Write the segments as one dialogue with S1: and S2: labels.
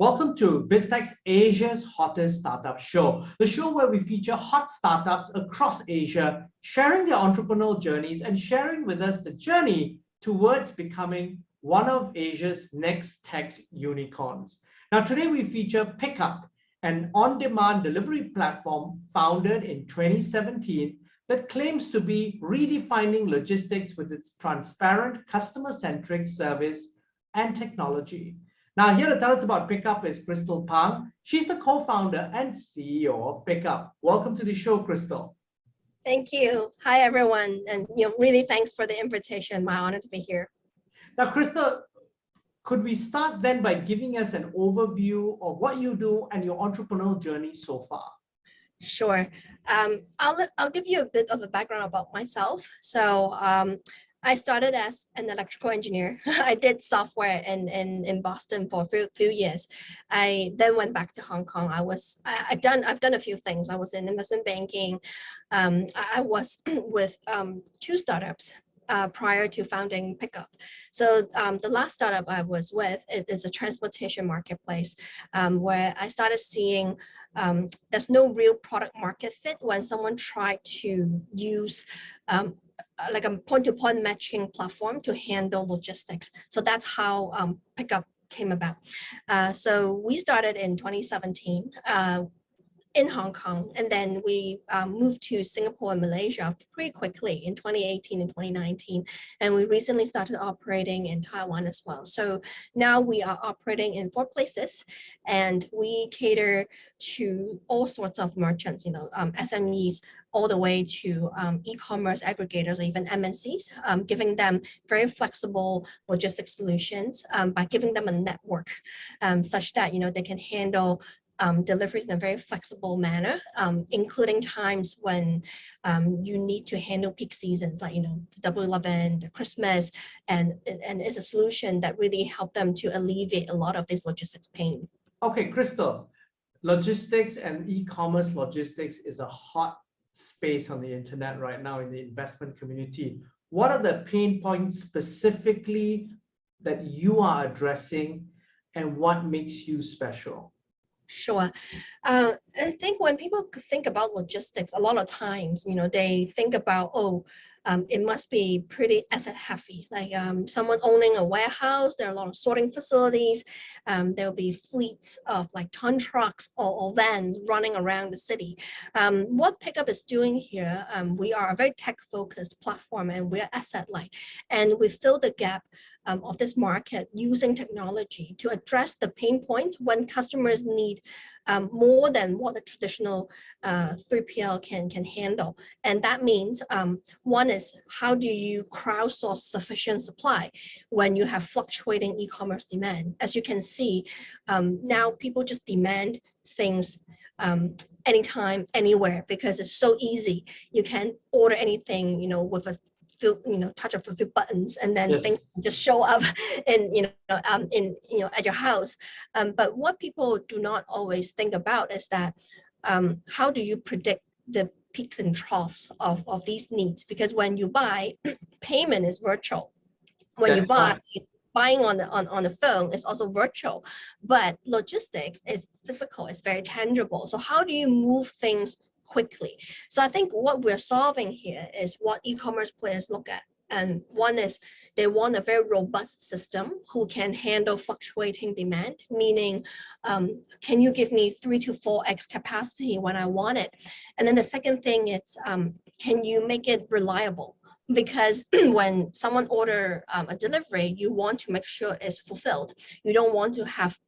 S1: Welcome to Biztech's Asia's Hottest Startup Show, the show where we feature hot startups across Asia, sharing their entrepreneurial journeys and sharing with us the journey towards becoming one of Asia's next tech unicorns. Now, today we feature Pickupp, an on-demand delivery platform founded in 2017 that claims to be redefining logistics with its transparent, customer-centric service and technology. Now, here to tell us about Pickupp is Crystal Pang. She's the co-founder and CEO of Pickupp. Welcome to the show, Crystal.
S2: Thank you. Hi, everyone. And really thanks for the invitation. My honor to be here.
S1: Now, Crystal, could we start then by giving us an overview of what you do and your entrepreneurial journey so far?
S2: Sure. I'll give you a bit of a background about myself. So I started as an electrical engineer. I did software in Boston for a few years. I then went back to Hong Kong. I've done a few things. I was in investment banking. I was with two startups prior to founding Pickupp. So the last startup I was with is a transportation marketplace where I started seeing there's no real product market fit when someone tried to use like a point-to-point matching platform to handle logistics. So that's how Pickupp came about. So we started in 2017 in Hong Kong, and then we moved to Singapore and Malaysia pretty quickly in 2018 and 2019. And we recently started operating in Taiwan as well. So now we are operating in 4 places, and we cater to all sorts of merchants, SMEs, all the way to e-commerce aggregators or even MNCs, giving them very flexible logistics solutions by giving them a network such that they can handle deliveries in a very flexible manner, including times when you need to handle peak seasons like W11, the Christmas, and it's a solution that really helped them to alleviate a lot of these logistics pains.
S1: Okay, Crystal, logistics and e-commerce logistics is a hot space on the internet right now in the investment community. What are the pain points specifically that you are addressing, and what makes you special?
S2: Sure. I think when people think about logistics, a lot of times, they think about, it must be pretty asset heavy, like someone owning a warehouse. There are a lot of sorting facilities. There'll be fleets of like ton trucks or vans running around the city. What Pickupp is doing here, we are a very tech-focused platform, and we're asset-light, and we fill the gap of this market using technology to address the pain points when customers need more than what the traditional 3PL can handle. And that means one is, how do you crowdsource sufficient supply when you have fluctuating e-commerce demand? As you can see, now people just demand things anytime, anywhere, because it's so easy. You can order anything, with a touch of a few buttons, and then things just show up at your house. But what people do not always think about is that how do you predict the peaks and troughs of these needs? Because when you buy, payment is virtual. When you buy, buying on the phone is also virtual, but logistics is physical, it's very tangible. So how do you move things quickly? So I think what we're solving here is what e-commerce players look at. And one is they want a very robust system who can handle fluctuating demand, meaning can you give me 3 to 4x capacity when I want it? And then the second thing is, can you make it reliable? Because when someone order a delivery, you want to make sure it's fulfilled. You don't want to have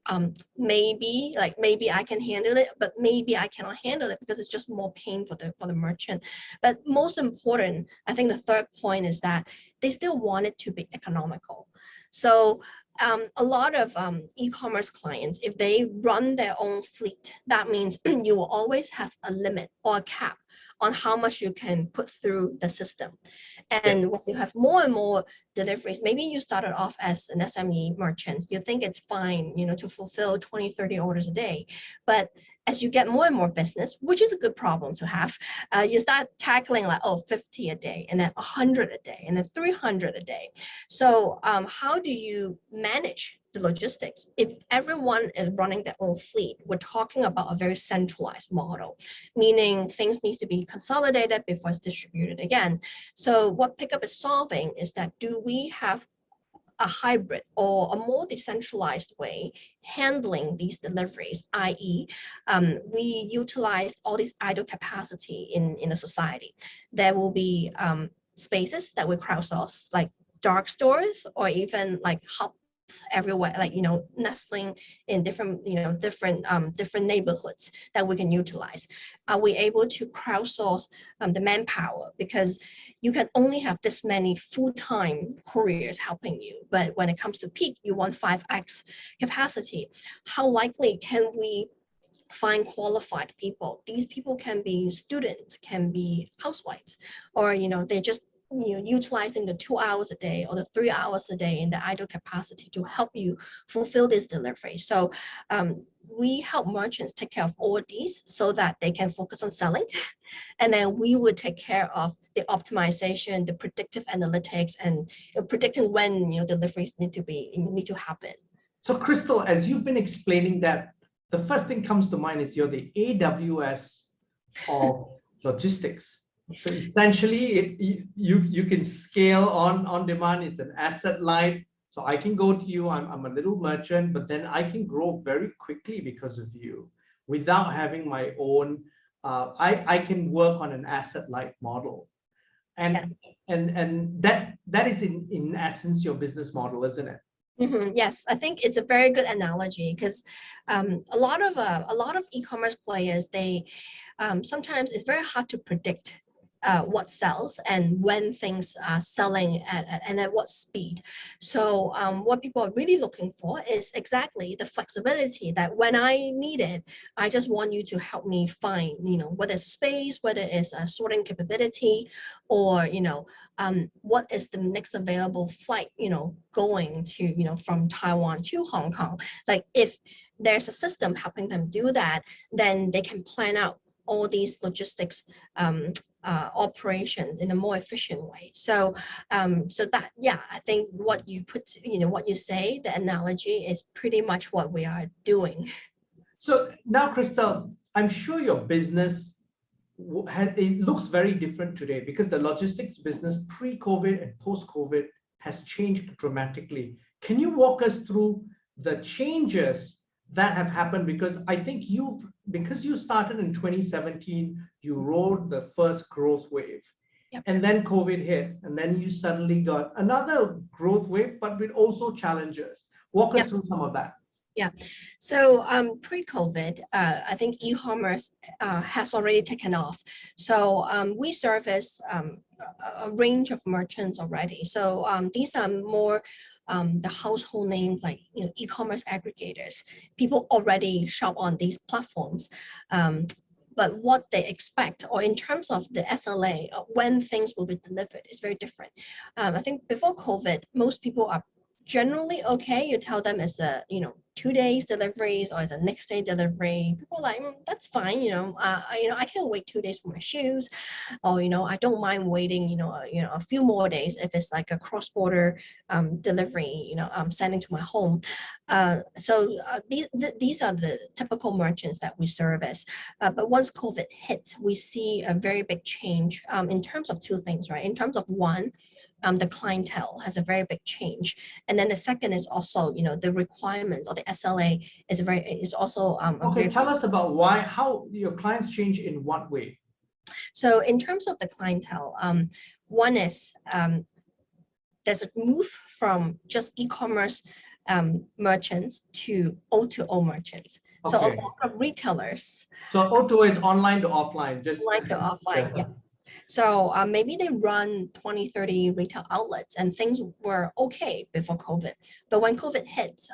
S2: maybe I can handle it, but maybe I cannot handle it, because it's just more pain for the merchant. But most important, I think the third point is that they still want it to be economical. So a lot of e-commerce clients, if they run their own fleet, that means you will always have a limit or a cap on how much you can put through the system. And when you have more and more deliveries, maybe you started off as an SME merchant, you think it's fine, to fulfill 20, 30 orders a day. But as you get more and more business, which is a good problem to have, you start tackling like, 50 a day, and then 100 a day, and then 300 a day. So how do you manage the logistics. If everyone is running their own fleet, we're talking about a very centralized model, meaning things need to be consolidated before it's distributed again. So what Pickupp is solving is that, do we have a hybrid or a more decentralized way handling these deliveries, i.e. We utilize all this idle capacity in the society. There will be spaces that we crowdsource, like dark stores or even like hubs everywhere, like, nestling in different, different neighborhoods that we can utilize. Are we able to crowdsource the manpower? Because you can only have this many full-time couriers helping you, but when it comes to peak, you want 5x capacity. How likely can we find qualified people? These people can be students, can be housewives, or they're just utilizing the 2 hours a day or the 3 hours a day in the idle capacity to help you fulfill this delivery. So we help merchants take care of all these so that they can focus on selling. And then we would take care of the optimization, the predictive analytics, and predicting when deliveries need to happen.
S1: So Crystal, as you've been explaining that, the first thing comes to mind is you're the AWS of logistics. So essentially, you can scale on demand. It's an asset light. So I can go to you. I'm a little merchant, but then I can grow very quickly because of you, without having my own. I can work on an asset light model, and that is in essence your business model, isn't it?
S2: Yes, I think it's a very good analogy, because a lot of e-commerce players, they sometimes it's very hard to predict what sells and when things are selling and at what speed. So what people are really looking for is exactly the flexibility that when I need it, I just want you to help me find, whether it's space, whether it's a sorting capability, or, what is the next available flight, going to, from Taiwan to Hong Kong. Like, if there's a system helping them do that, then they can plan out all these logistics operations in a more efficient way. So that, yeah, I think what you put, what you say, the analogy is pretty much what we are doing.
S1: So now, Crystal, I'm sure your business it looks very different today, because the logistics business pre-COVID and post-COVID has changed dramatically. Can you walk us through the changes that have happened? Because I think because you started in 2017, you rode the first growth wave. Yep. And then COVID hit, and then you suddenly got another growth wave, but with also challenges. Walk us through some of that.
S2: Yeah, so pre-COVID, I think e-commerce has already taken off. So we service a range of merchants already. So these are more the household names, like e-commerce aggregators. People already shop on these platforms. But what they expect, or in terms of the SLA, when things will be delivered, is very different. I think before COVID, most people are generally okay. You tell them it's a 2 days deliveries or it's a next day delivery. People are like, that's fine. I can wait 2 days for my shoes, or I don't mind waiting a few more days if it's like a cross-border delivery. Sending to my home. So these are the typical merchants that we service. But once COVID hit, we see a very big change in terms of two things, right? In terms of one, the clientele has a very big change, and then the second is also the requirements, or the SLA is also
S1: okay. Tell us about how your clients change in what way.
S2: So in terms of the clientele, one is there's a move from just e-commerce merchants to O2O merchants. Okay. So a lot of retailers.
S1: So O2O is online to offline, just
S2: online to offline. Yeah. So maybe they run 20, 30 retail outlets, and things were okay before COVID. But when COVID hit,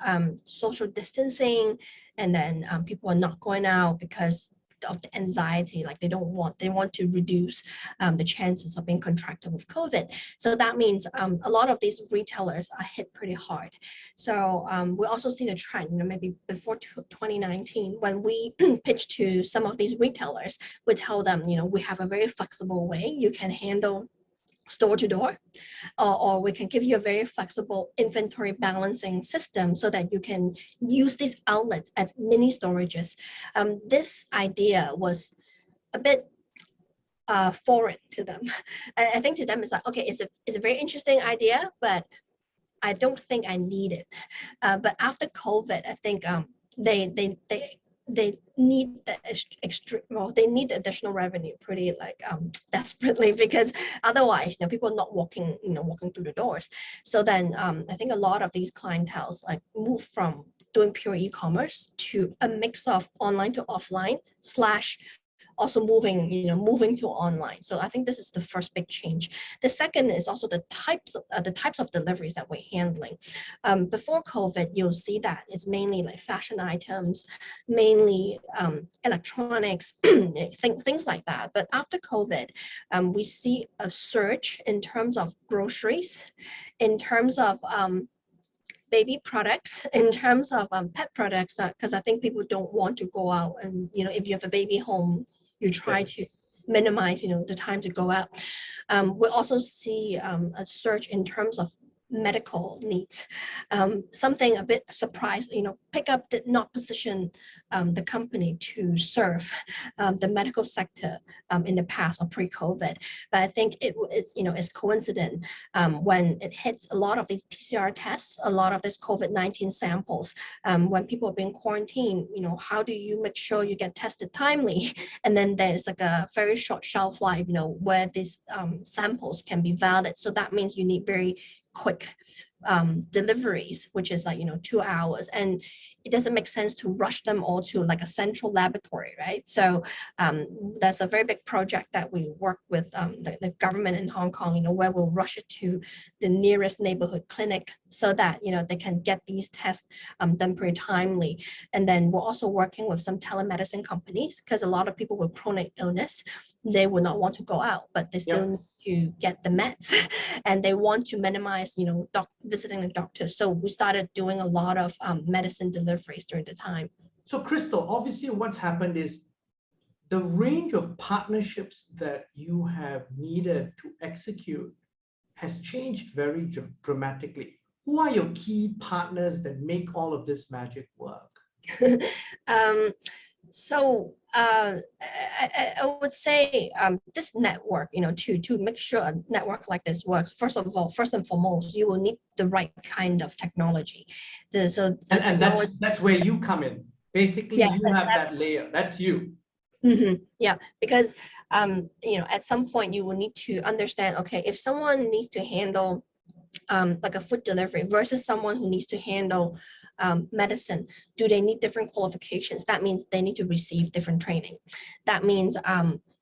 S2: social distancing, and then people are not going out because of the anxiety, like they want to reduce the chances of being contracted with COVID. So that means a lot of these retailers are hit pretty hard. So we also see the trend, maybe before 2019, when we pitch to some of these retailers, we tell them, we have a very flexible way you can handle store to door, or we can give you a very flexible inventory balancing system so that you can use these outlets as mini storages. This idea was a bit foreign to them. I think to them it's like, okay, it's a very interesting idea, but I don't think I need it. But after COVID, I think they need the extra, well, they need the additional revenue pretty like desperately, because otherwise, people are not walking through the doors. So then I think a lot of these clienteles like move from doing pure e-commerce to a mix of online to offline slash also moving to online. So I think this is the first big change. The second is also the types of deliveries that we're handling. Before COVID, you'll see that it's mainly like fashion items, mainly electronics, things like that. But after COVID, we see a surge in terms of groceries, in terms of baby products, in terms of pet products, because I think people don't want to go out, and if you have a baby home, you try to minimize the time to go out. We also see a surge in terms of medical needs. Something a bit surprised, Pickupp did not position the company to serve the medical sector in the past or pre-COVID, but I think it's coincident when it hits a lot of these PCR tests, a lot of this COVID-19 samples, when people are being quarantined, how do you make sure you get tested timely? And then there's like a very short shelf life, where these samples can be valid. So that means you need very quick deliveries, which is like 2 hours, and it doesn't make sense to rush them all to like a central laboratory, right? So there's a very big project that we work with the government in Hong Kong, where we'll rush it to the nearest neighborhood clinic so that they can get these tests done pretty timely. And then we're also working with some telemedicine companies, because a lot of people with chronic illness, they would not want to go out, but they still need to get the meds and they want to minimize visiting the doctor. So we started doing a lot of medicine deliveries during the time.
S1: So Crystal, obviously what's happened is the range of partnerships that you have needed to execute has changed very dramatically. Who are your key partners that make all of this magic work?
S2: So I would say this network, to make sure a network like this works, first and foremost, you will need the right kind of technology.
S1: That's where you come in. Basically, you have that layer. That's you.
S2: Mm-hmm. Yeah, because at some point you will need to understand, okay, if someone needs to handle like a food delivery versus someone who needs to handle medicine, do they need different qualifications? That means they need to receive different training. That means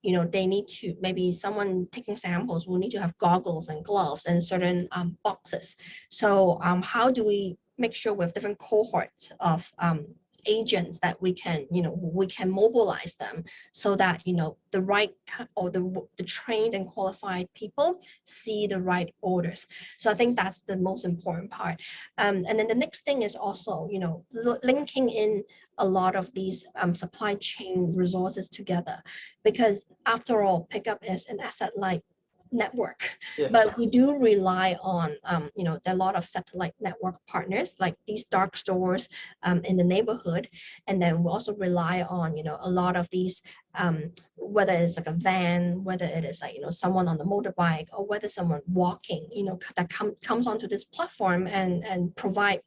S2: they need to, maybe someone taking samples will need to have goggles and gloves and certain boxes. So how do we make sure we have different cohorts of agents that we can mobilize them so that the right or the trained and qualified people see the right orders. So I think that's the most important part. And then the next thing is also linking in a lot of these supply chain resources together, because after all, Pickupp is an asset-light network, but we do rely on there are a lot of satellite network partners like these dark stores in the neighborhood, and then we also rely on a lot of these whether it's like a van, whether it is like someone on the motorbike, or whether someone walking that comes onto this platform and provide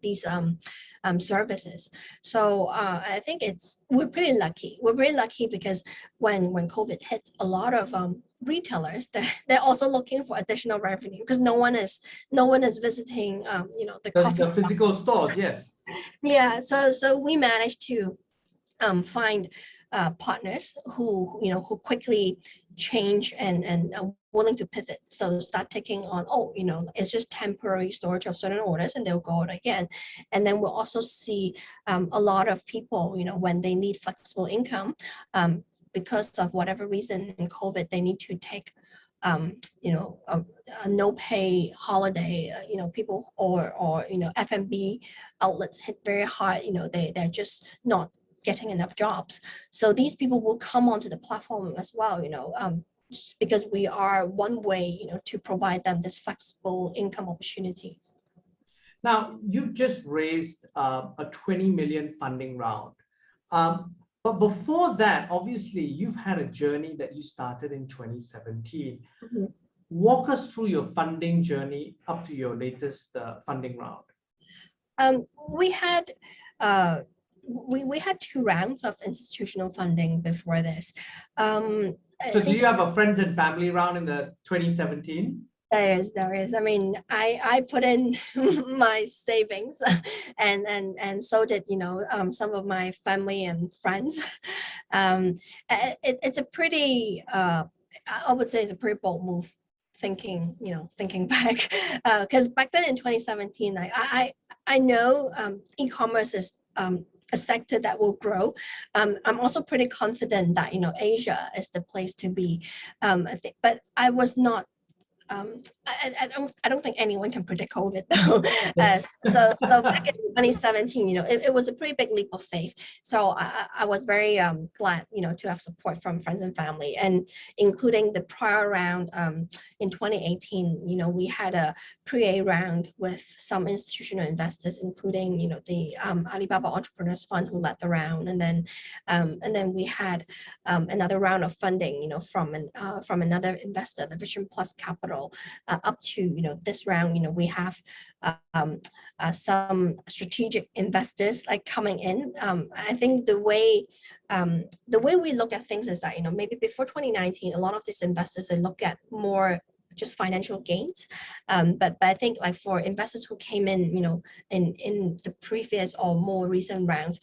S2: these services. So I think we're pretty lucky. We're very lucky because when COVID hits, a lot of retailers, they're also looking for additional revenue because no one is visiting
S1: the physical stores. Yes.
S2: Yeah. So we managed to find partners who quickly change and are willing to pivot. So start taking on, it's just temporary storage of certain orders and they'll go out again. And then we'll also see a lot of people, when they need flexible income, because of whatever reason in COVID, they need to take a no pay holiday, people or F&B outlets hit very hard, they're just not getting enough jobs. So these people will come onto the platform as well, because we are one way, to provide them this flexible income opportunities.
S1: Now, you've just raised a 20 million funding round. But before that, obviously, you've had a journey that you started in 2017.
S2: Mm-hmm.
S1: Walk us through your funding journey up to your latest funding round.
S2: We had we had 2 rounds of institutional funding before this.
S1: So do you have a friends and family round in the 2017?
S2: There is. I mean, I put in my savings, and so did some of my family and friends. It's a pretty I would say it's a pretty bold move. Thinking back, because back then in 2017, I know e-commerce is a sector that will grow. I'm also pretty confident that Asia is the place to be. I think, but I was not. I don't think anyone can predict COVID though. So back in 2017, it was a pretty big leap of faith. So I was very glad, to have support from friends and family, and including the prior round in 2018. We had a pre-A round with some institutional investors, including the Alibaba Entrepreneurs Fund, who led the round, and then we had another round of funding, from another investor, the Vision Plus Capital. Up to this round, we have some strategic investors like coming in. I think the way we look at things is that maybe before 2019, a lot of these investors, they look at more just financial gains, but I think like for investors who came in in the previous or more recent rounds,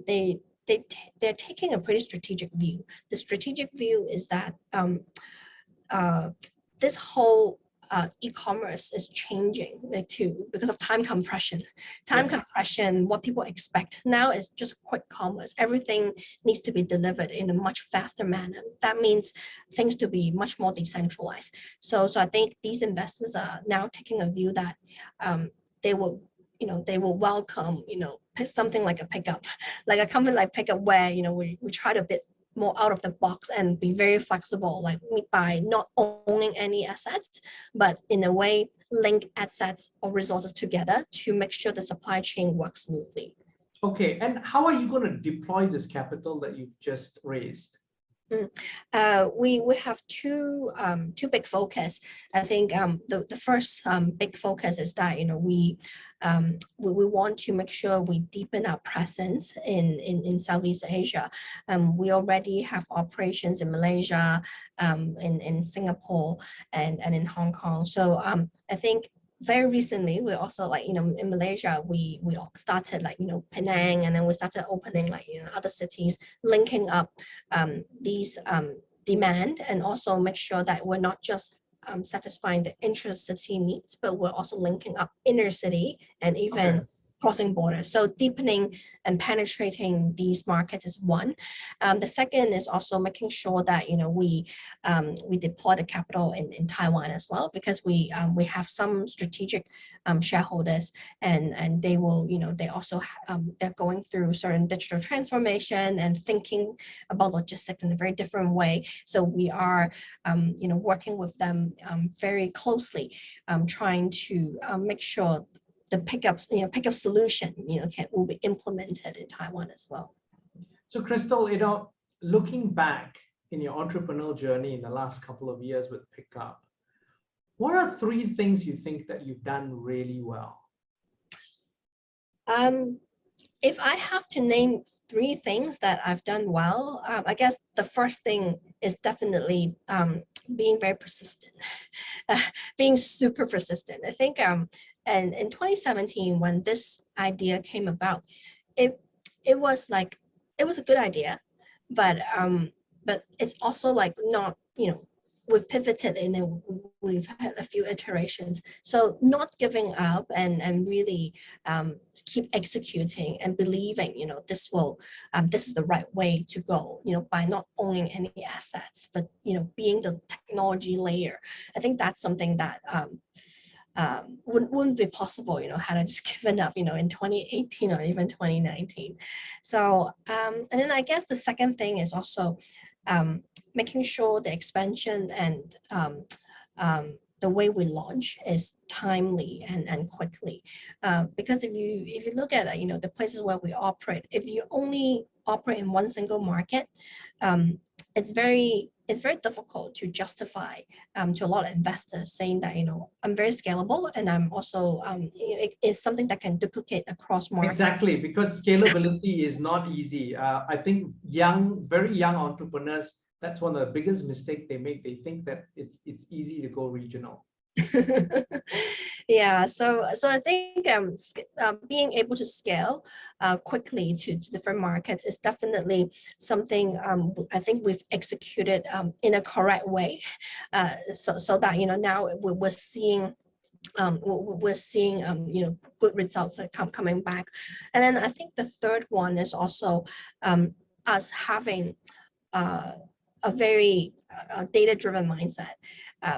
S2: they're taking a pretty strategic view. The strategic view is that this whole e-commerce is changing too because of time compression. Compression, what people expect now is just quick commerce. Everything needs to be delivered in a much faster manner. That means things to be much more decentralized. So I think these investors are now taking a view that they will welcome something like a Pickupp, like a company like Pickupp, where we try to bit more out of the box and be very flexible, like by not owning any assets, but in a way link assets or resources together to make sure the supply chain works smoothly.
S1: Okay, and how are you going to deploy this capital that you've just raised?
S2: We have two big focus. I think the first big focus is that we want to make sure we deepen our presence in Southeast Asia. We already have operations in Malaysia, in Singapore, and in Hong Kong. So I think very recently, we also in Malaysia, we started Penang, and then we started opening other cities, linking up these demand, and also make sure that we're not just satisfying the intra-city needs, but we're also linking up inner city and even crossing borders. So deepening and penetrating these markets is one. The second is also making sure that we deploy the capital in Taiwan as well, because we have some strategic shareholders, and they will they also they're going through certain digital transformation and thinking about logistics in a very different way. So we are working with them very closely, trying to make sure the Pickupp solution will be implemented in Taiwan as well.
S1: So Crystal, looking back in your entrepreneurial journey in the last couple of years with Pickupp, what are 3 things you think that you've done really well?
S2: If I have to name 3 things that I've done well, I guess the first thing is definitely being very persistent, being super persistent. I think and in 2017, when this idea came about, it was a good idea, but it's also not, we've pivoted and then we've had a few iterations. So not giving up and really keep executing and believing, this is the right way to go, by not owning any assets, but, being the technology layer. I think that's something that wouldn't be possible, had I just given up, in 2018 or even 2019. So, and then I guess the second thing is also making sure the expansion and the way we launch is timely and quickly. Because if you look at the places where we operate, if you only operate in one single market, it's very difficult to justify to a lot of investors saying that I'm very scalable and I'm also it's something that can duplicate across markets.
S1: Exactly, because scalability is not easy. I think very young entrepreneurs, that's one of the biggest mistakes they make. They think that it's easy to go regional.
S2: Yeah, so I think being able to scale quickly to different markets is definitely something I think we've executed in a correct way, so that now we're seeing good results coming back. And then I think the third one is also us having a very data-driven mindset,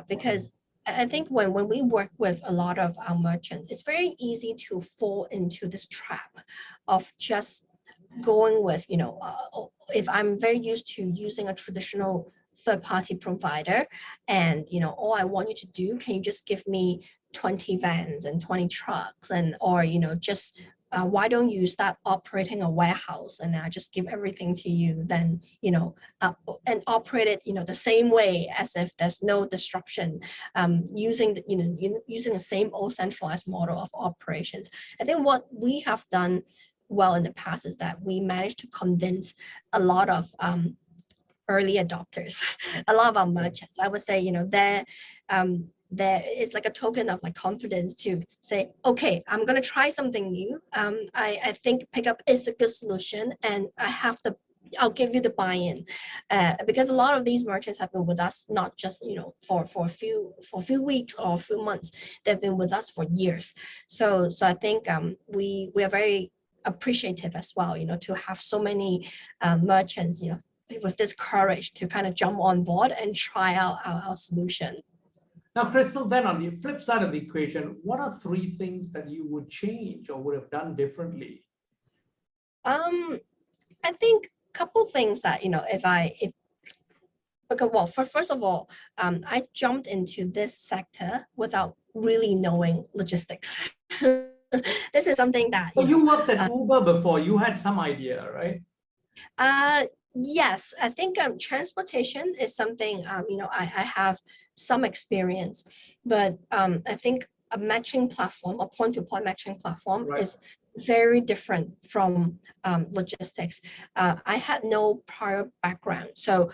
S2: because I think when we work with a lot of our merchants, it's very easy to fall into this trap of just going with, if I'm very used to using a traditional third-party provider and, all I want you to do, can you just give me 20 vans and 20 trucks or just why don't you start operating a warehouse and I just give everything to you, then and operate it the same way as if there's no disruption, using the same old centralized model of operations. I think what we have done well in the past is that we managed to convince a lot of early adopters, a lot of our merchants. I would say there is like a token of like confidence to say, okay, I'm going to try something new. I think Pickupp is a good solution and I'll give you the buy-in, because a lot of these merchants have been with us not just for a few weeks or a few months. They've been with us for years. So I think we are very appreciative as well, to have so many merchants with this courage to kind of jump on board and try out our solution.
S1: Now, Crystal, then on the flip side of the equation, what are 3 things that you would change or would have done differently?
S2: I think a couple things that okay, well, first of all, I jumped into this sector without really knowing logistics. This is something that
S1: you worked at Uber before. You had some idea, right?
S2: Yes, I think transportation is something I have some experience, but I think a matching platform, a point-to-point matching platform,
S1: Right.
S2: is very different from logistics. I had no prior background, so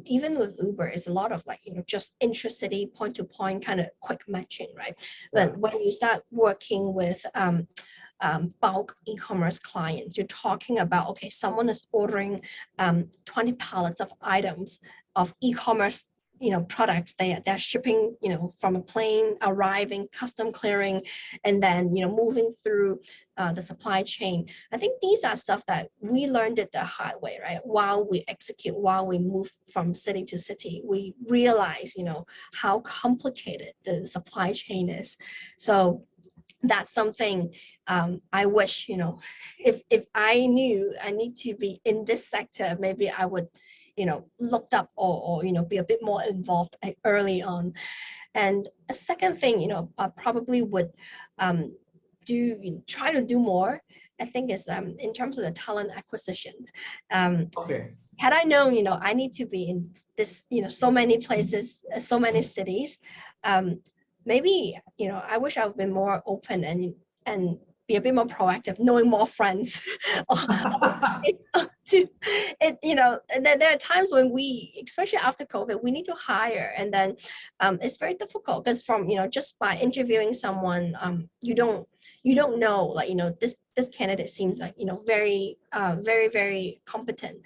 S2: even with Uber, it's a lot of like just intracity point-to-point kind of quick matching, right? But when you start working with bulk e-commerce clients, you're talking about, okay, someone is ordering 20 pallets of items of e-commerce products. They're shipping from a plane, arriving, custom clearing, and then moving through the supply chain. I think these are stuff that we learned it the hard way, right? While we move from city to city, we realize how complicated the supply chain is. So that's something I wish, if I knew I need to be in this sector, maybe I would, looked up or be a bit more involved early on. And a second thing, I probably would try to do more, I think, is in terms of the talent acquisition.
S1: Okay.
S2: Had I known, I need to be in this, so many places, so many cities, maybe, I wish I would be more open and be a bit more proactive, knowing more friends. There are times when we, especially after COVID, we need to hire, and then it's very difficult because from just by interviewing someone, you don't know, like this candidate seems like very very competent.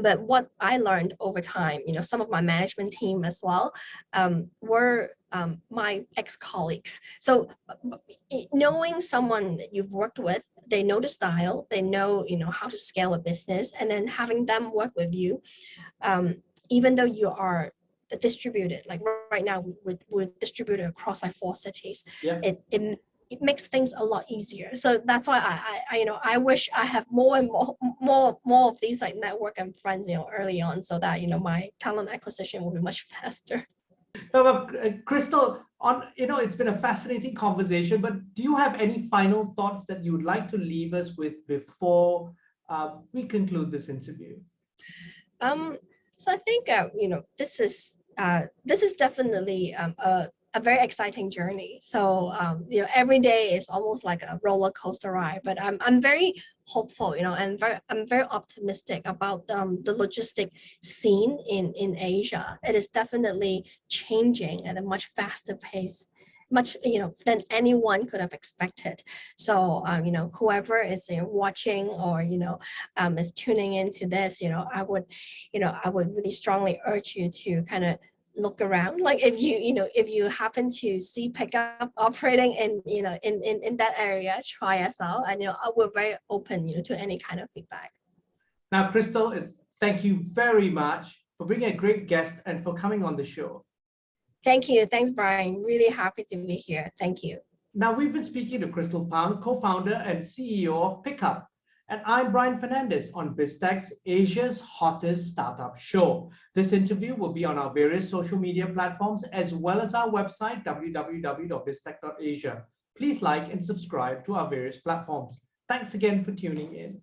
S2: But what I learned over time, some of my management team as well, were my ex-colleagues. So knowing someone that you've worked with, they know the style, they know, how to scale a business, and then having them work with you, even though you are distributed, like right now we're distributed across like 4 cities.
S1: Yeah.
S2: It it makes things a lot easier. So that's why I wish I have more and more of these like network and friends, early on, so that, my talent acquisition will be much faster.
S1: No, but, Crystal, it's been a fascinating conversation, but do you have any final thoughts that you would like to leave us with before we conclude this interview?
S2: So I think this is definitely a very exciting journey. So every day is almost like a roller coaster ride. But I'm very hopeful, and I'm very optimistic about the logistic scene in Asia. It is definitely changing at a much faster pace, much than anyone could have expected. So whoever is watching or is tuning into this, I would really strongly urge you to kind of look around. Like if you happen to see Pickupp operating in that area, try us out, and we're very open to any kind of feedback.
S1: Now, Crystal, thank you very much for being a great guest and for coming on the show.
S2: Thank you. Thanks, Brian. Really happy to be here. Thank you.
S1: Now, we've been speaking to Crystal Pang, co-founder and CEO of Pickupp. And I'm Brian Fernandez on Biztech's Asia's Hottest Startup Show. This interview will be on our various social media platforms as well as our website, www.biztech.asia. Please like and subscribe to our various platforms. Thanks again for tuning in.